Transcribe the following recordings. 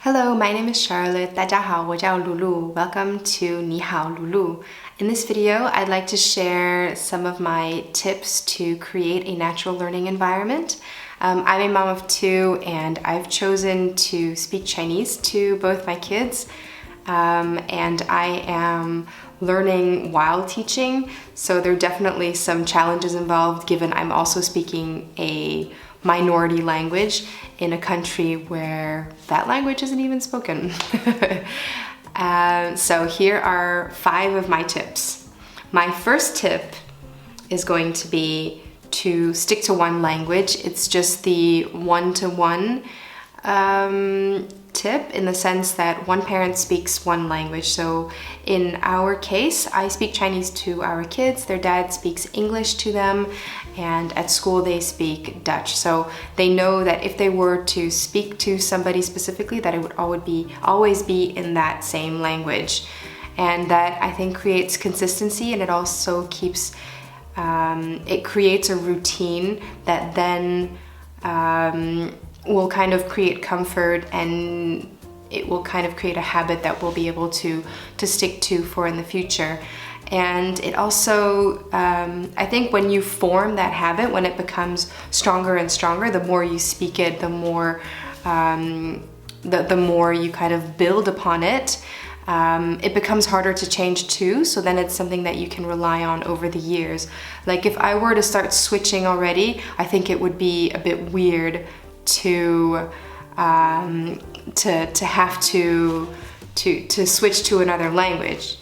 Hello, my name is Charlotte. 大家好，我叫 LuLu. Welcome to 你好 LuLu. In this video, I'd like to share some of my tips to create a natural learning environment. I'm a mom of two, and I've chosen to speak Chinese to both my kids. And I am learning while teaching, so there are definitely some challenges involved given I'm also speaking a minority language in a country where that language isn't even spoken. So here are 5 of my tips. My first tip is going to be to stick to one language. It's just the one-to-one tip in the sense that one parent speaks one language. So in our case, I speak Chinese to our kids, their dad speaks English to them, and at school they speak Dutch. So they know that if they were to speak to somebody specifically, that it would always be in that same language. And that, I think, creates consistency, and it also keeps, it creates a routine that then will kind of create comfort, and it will kind of create a habit that we'll be able to stick to for in the future. And it also, I think when you form that habit, when it becomes stronger and stronger, the more you speak it, the more you kind of build upon it, it becomes harder to change too, so then it's something that you can rely on over the years. Like if I were to start switching already, I think it would be a bit weird to have to switch to another language.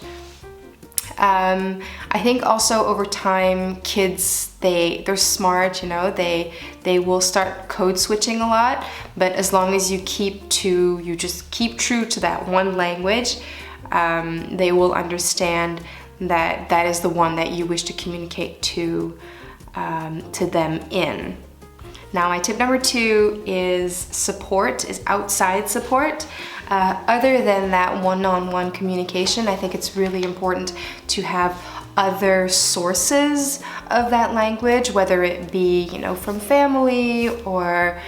I think also over time, kids, they're smart, you know, they will start code switching a lot, but as long as you just keep true to that one language, they will understand that that is the one that you wish to communicate to them in. Now, my tip number 2 is outside support. Other than that one-on-one communication, I think it's really important to have other sources of that language, whether it be, you know, from family or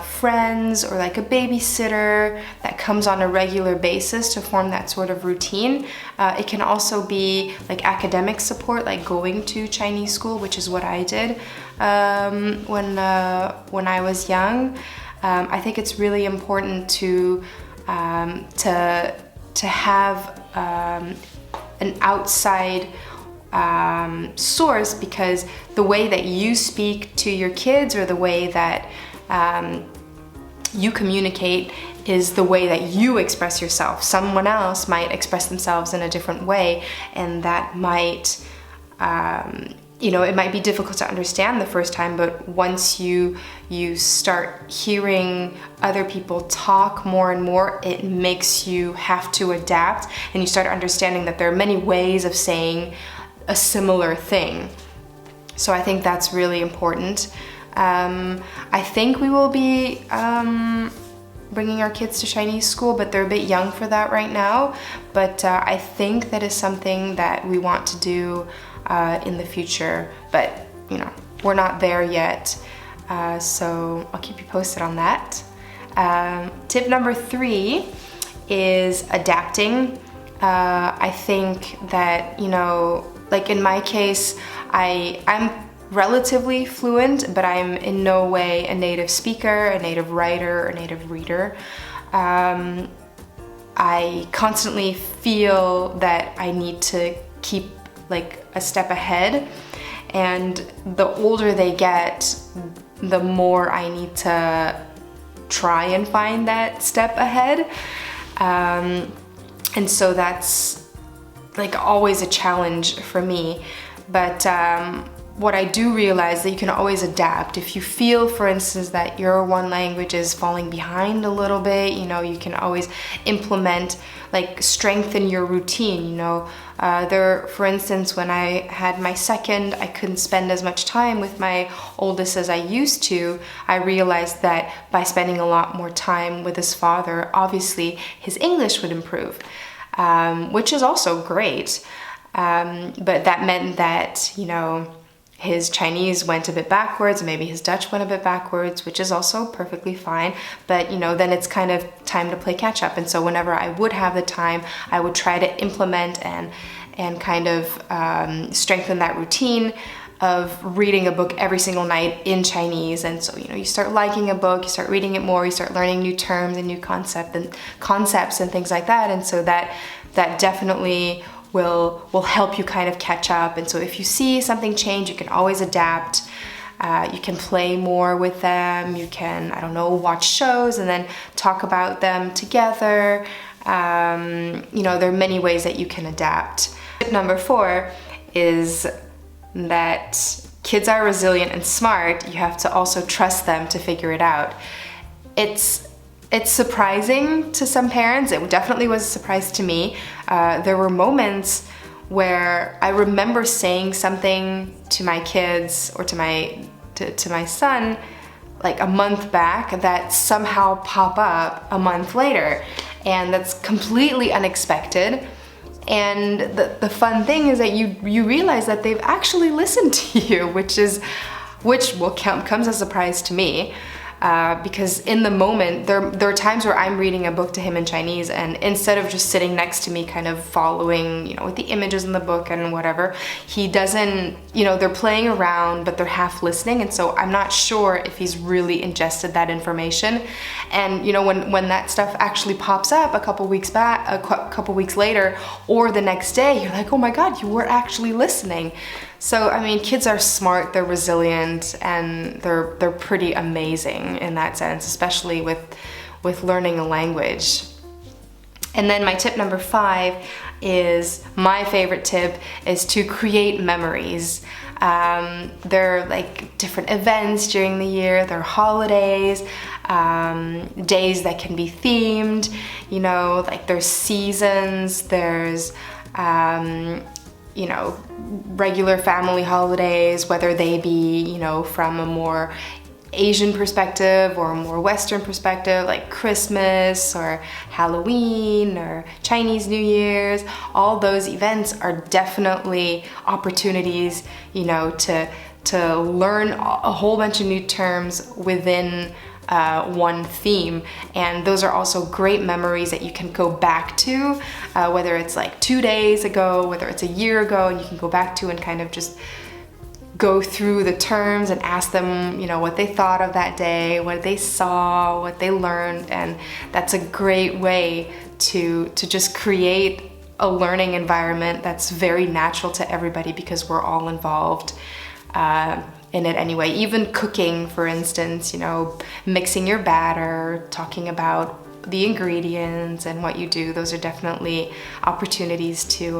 friends, or like a babysitter that comes on a regular basis to form that sort of routine. It can also be like academic support, like going to Chinese school, which is what I did when I was young. I think it's really important to have an outside source, because the way that you speak to your kids, or the way that you communicate, is the way that you express yourself. Someone else might express themselves in a different way, and that might, it might be difficult to understand the first time, but once you start hearing other people talk more and more, it makes you have to adapt, and you start understanding that there are many ways of saying a similar thing. So I think that's really important. I think we will be bringing our kids to Chinese school, but they're a bit young for that right now. But I think that is something that we want to do in the future. But, you know, we're not there yet. So I'll keep you posted on that. Tip number 3 is adapting. I think that, you know, like in my case, I'm relatively fluent, but I'm in no way a native speaker, a native writer, or native reader. I constantly feel that I need to keep like a step ahead, and the older they get, the more I need to try and find that step ahead. And so that's like always a challenge for me. But what I do realize that you can always adapt. If you feel, for instance, that your one language is falling behind a little bit, you know, you can always implement, like strengthen your routine, you know. For instance, when I had my second, I couldn't spend as much time with my oldest as I used to. I realized that by spending a lot more time with his father, obviously his English would improve, which is also great. But that meant that, you know, his Chinese went a bit backwards, and maybe his Dutch went a bit backwards, which is also perfectly fine. But, you know, then it's kind of time to play catch up. And so whenever I would have the time, I would try to implement and kind of strengthen that routine of reading a book every single night in Chinese. And so, you know, you start liking a book, you start reading it more, you start learning new terms and new concepts and things like that. And so that definitely will help you kind of catch up. And so if you see something change, you can always adapt. You can play more with them. You can, I don't know, watch shows and then talk about them together. You know, there are many ways that you can adapt. Tip number 4 is that kids are resilient and smart. You have to also trust them to figure it out. It's surprising to some parents. It definitely was a surprise to me. There were moments where I remember saying something to my kids or to my son like a month back that somehow pop up a month later, and that's completely unexpected. And the fun thing is that you realize that they've actually listened to you, which comes as a surprise to me. Because in the moment, there are times where I'm reading a book to him in Chinese, and instead of just sitting next to me kind of following, you know, with the images in the book and whatever, he doesn't, you know, they're playing around, but they're half listening, and so I'm not sure if he's really ingested that information. And, you know, when that stuff actually pops up a couple weeks later, or the next day, you're like, oh my God, you were actually listening. So, I mean, kids are smart, they're resilient, and they're pretty amazing in that sense, especially with learning a language. And then my tip number 5 is, my favorite tip is to create memories. There are like different events during the year, there are holidays, days that can be themed, you know, like there's seasons, there's you know, regular family holidays, whether they be, you know, from a more Asian perspective or a more Western perspective, like Christmas or Halloween or Chinese New Year's. All those events are definitely opportunities, you know, to learn a whole bunch of new terms within one theme, and those are also great memories that you can go back to, whether it's like 2 days ago, whether it's a year ago, and you can go back to and kind of just go through the terms and ask them, you know, what they thought of that day, what they saw, what they learned. And that's a great way to just create a learning environment that's very natural to everybody, because we're all involved in it anyway. Even cooking, for instance, you know, mixing your batter, talking about the ingredients and what you do, those are definitely opportunities to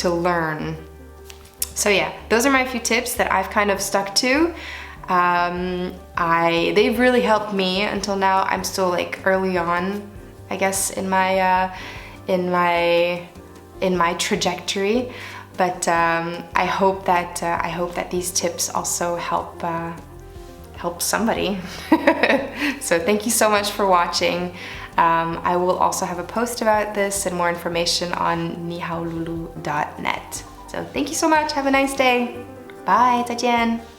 learn. So yeah, those are my few tips that I've kind of stuck to. They've really helped me until now. I'm still like early on, I guess, in my trajectory. But I hope that these tips also help somebody. So thank you so much for watching. I will also have a post about this and more information on nihaolulu.net. So thank you so much. Have a nice day. Bye. 再见.